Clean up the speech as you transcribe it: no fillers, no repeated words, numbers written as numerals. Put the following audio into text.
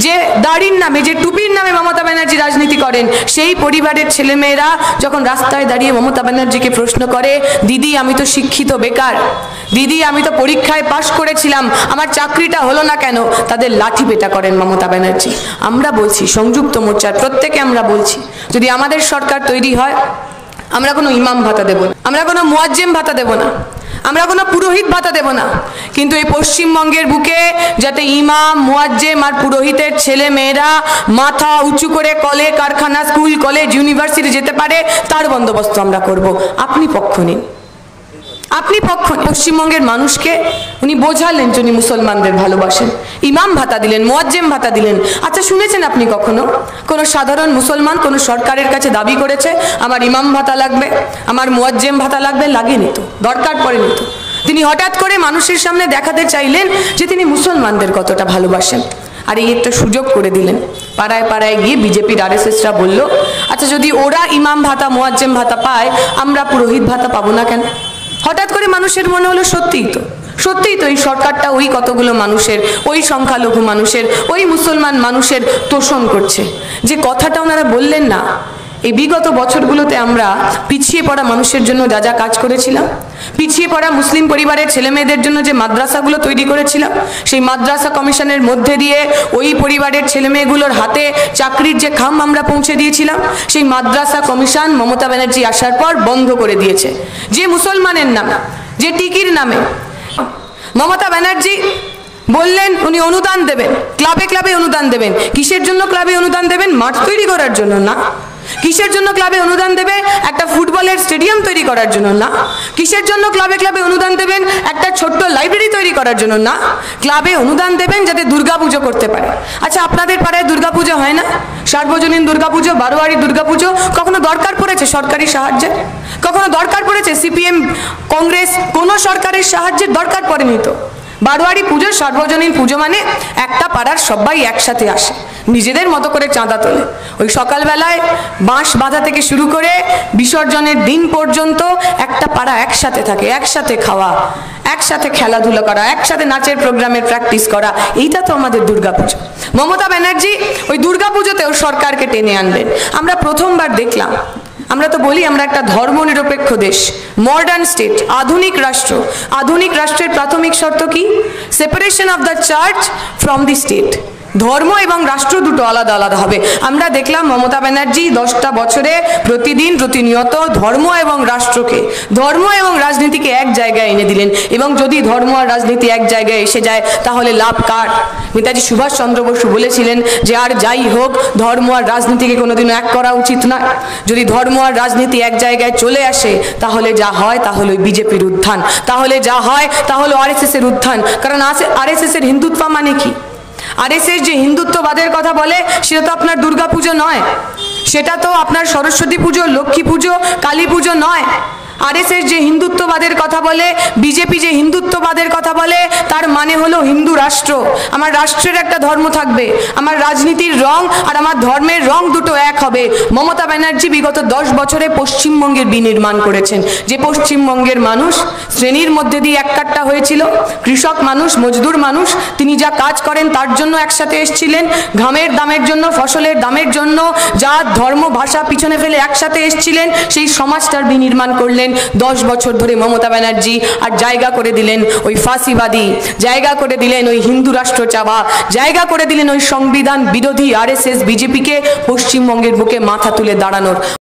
যে দাড়ির নামে, যে টুপির নামে মমতা ব্যানার্জি রাজনীতি করেন, সেই পরিবারের ছেলেমেয়েরা যখন রাস্তায় দাঁড়িয়ে মমতা ব্যানার্জিকে প্রশ্ন করে, দিদি আমি তো শিক্ষিত বেকার, দিদি আমি তো পরীক্ষায় পাশ করেছিলাম, আমার চাকরিটা হলো না কেন, তাদের লাঠি পেটা করেন মমতা ব্যানার্জি। আমরা বলছি, সংযুক্ত মোর্চার প্রত্যেকে আমরা বলছি, যদি আমাদের সরকার তৈরি হয়, আমরা কোনো ইমাম ভাতা দেব না, আমরা কোনো মুয়াজ্জেম ভাতা দেব না, আমরা কোনো পুরোহিত ভাতা দেব না, কিন্তু এই পশ্চিমবঙ্গের বুকে যাতে ইমাম, মুয়াজ্জেম আর পুরোহিতের ছেলে মেয়েরা মাথা উঁচু করে কলে কারখানা, স্কুল, কলেজ, ইউনিভার্সিটি যেতে পারে, তার বন্দোবস্ত আমরা করব। আপনি পক্ষ নিন, আপনি পক্ষ। পশ্চিমবঙ্গের মানুষকে উনি বোঝালেন যে উনি মুসলমানদের ভালোবাসেন, ইমাম ভাতা দিলেন, মুয়াজ্জেম ভাতা দিলেন। আচ্ছা, শুনেছেন আপনি কখনো কোনো সাধারণ মুসলমান কোনো সরকারের কাছে দাবি করেছে আমার ইমাম ভাতা লাগবে, আমার মুয়াজ্জেম ভাতা লাগবে? লাগেনি তো, দরকার পড়েনি তো। তিনি হঠাৎ করে মানুষের সামনে দেখাতে চাইলেন যে তিনি মুসলমানদের কতটা ভালোবাসেন, আর এই একটা সুযোগ করে দিলেন। পাড়ায় পাড়ায় গিয়ে বিজেপির আরএসএসরা বলল, আচ্ছা যদি ওরা ইমাম ভাতা, মুয়াজ্জেম ভাতা পায়, আমরা পুরোহিত ভাতা পাবো না কেন? হঠাৎ করে মানুষের মনে হলো সত্যিই তো, সত্যিই তো এই সরকারটা ওই কতগুলো মানুষের, ওই সংখ্যালঘু মানুষের, ওই মুসলমান মানুষের তোষণ করছে। যে কথাটা ওনারা বললেন না, এই বিগত বছরগুলোতে আমরা পিছিয়ে পড়া মানুষের জন্য যা যা কাজ করেছিলাম, পিছিয়ে পড়া মুসলিম পরিবারের ছেলেমেয়েদের জন্য যে মাদ্রাসাগুলো তৈরি করেছিলাম, সেই মাদ্রাসা কমিশনের মধ্যে দিয়ে ওই পরিবারের ছেলেমেয়েগুলোর হাতে চাকরির যে খাম আমরা পৌঁছে দিয়েছিলাম, সেই মাদ্রাসা কমিশন মমতা ব্যানার্জি আসার পর বন্ধ করে দিয়েছে। যে মুসলমানের নামে, যে টিকির নামে মমতা ব্যানার্জি বললেন উনি অনুদান দেবেন, ক্লাবে ক্লাবে অনুদান দেবেন। কিসের জন্য ক্লাবে অনুদান দেবেন? মাঠ তৈরি করার জন্য না। কিসের জন্য ক্লাবে অনুদান দেবে? একটা ফুটবলের স্টেডিয়াম তৈরি করার জন্য না। কিসের জন্য ক্লাবে ক্লাবে অনুদান দেবেন? একটা ছোট্ট লাইব্রেরি তৈরি করার জন্য না। ক্লাবে অনুদান দেবেন যাতে দুর্গাপুজো করতে পারে। আচ্ছা, আপনাদের পাড়ায় দুর্গাপুজো হয় না? সার্বজনীন দুর্গাপুজো, বারোয়ারি দুর্গাপুজো কখনো দরকার পড়েছে সরকারি সাহায্যে? কখনো দরকার পড়েছে সিপিএম, কংগ্রেস, কোনো সরকারের সাহায্যের দরকার পড়েনি তো। বারোয়ারি পুজো, সার্বজনীন পুজো মানে একটা পাড়ার সবাই একসাথে আসে, নিজেদের মতো করে চাঁদা তোলে। ওই সকালবেলায় বাঁশ বাঁধা থেকে শুরু করে বিসর্জনের দিন পর্যন্ত একটা পাড়া একসাথে থাকে, একসাথে খাওয়া, একসাথে খেলাধুলা করা, একসাথে নাচের প্রোগ্রামের প্র্যাকটিস করা, এইটা তো আমাদের দুর্গাপুজো। মমতা ব্যানার্জি ওই দুর্গাপুজোতেও সরকারকে টেনে আনবেন। আমরা প্রথমবার দেখলাম, আমরা তো বলি আমরা একটা ধর্মনিরপেক্ষ দেশ, মডার্ন স্টেট, আধুনিক রাষ্ট্র। আধুনিক রাষ্ট্রের প্রাথমিক শর্ত কি? Separation of the church from the state. ধর্ম এবং রাষ্ট্র দুটো আলাদা আলাদা হবে। আমরা দেখলাম মমতা ব্যানার্জি 10টা বছরে প্রতিদিন প্রতিনিয়ত ধর্ম এবং রাষ্ট্রকে, ধর্ম এবং রাজনীতিকে এক জায়গায় এনে দিলেন। এবং যদি ধর্ম আর রাজনীতি এক জায়গায় এসে যায় তাহলে লাভ কার? নেতাজি সুভাষচন্দ্র বসু বলেছিলেন যে আর যাই হোক ধর্ম আর রাজনীতিকে কোনোদিনও এক করা উচিত নয়। যদি ধর্ম আর রাজনীতি এক জায়গায় চলে আসে তাহলে যা হয় তাহলে বিজেপির উত্থান, তাহলে যা হয় তাহলে আরএসএস এর উত্থান। কারণ আরএসএস এর হিন্দুত্ব মানে কি? আরএসএস যে হিন্দুত্ববাদের কথা বলে সেটা তো আপনার দুর্গা পুজো নয়, সেটা তো আপনার সরস্বতী পুজো, লক্ষ্মী পুজো, কালী পুজো নয়। আরএসএস যে হিন্দুত্ববাদের কথা বলে, বিজেপি যে হিন্দুত্ববাদের কথা বলে, তার মানে হলো হিন্দু রাষ্ট্র। আমার রাষ্ট্রের একটা ধর্ম থাকবে, আমার রাজনীতির রং আর আমার ধর্মের রং দুটো এক হবে। মমতা ব্যানার্জি বিগত 10 বছরে পশ্চিমবঙ্গের বিনির্মাণ করেছেন। যে পশ্চিমবঙ্গের মানুষ শ্রেণীর মধ্যে দিয়ে এককাট্টা হয়েছিল, কৃষক মানুষ, মজদুর মানুষ, তিনি যা কাজ করেন তার জন্য একসাথে এসেছিলেন, ঘামের দামের জন্য, ফসলের দামের জন্য, যা ধর্ম ভাষা পিছনে ফেলে একসাথে এসেছিলেন, সেই সমাজটার বিনির্মাণ করলেন 10 বছর ধরে মমতা ব্যানার্জি। আর জায়গা করে দিলেন ওই ফাঁসিবাদী, জায়গা করে দিলেন ওই হিন্দু রাষ্ট্র চাওয়া, জায়গা করে দিলেন ওই সংবিধান বিরোধী আরএসএস বিজেপিকে পশ্চিমবঙ্গের বুকে মাথা তুলে দাঁড়ানোর।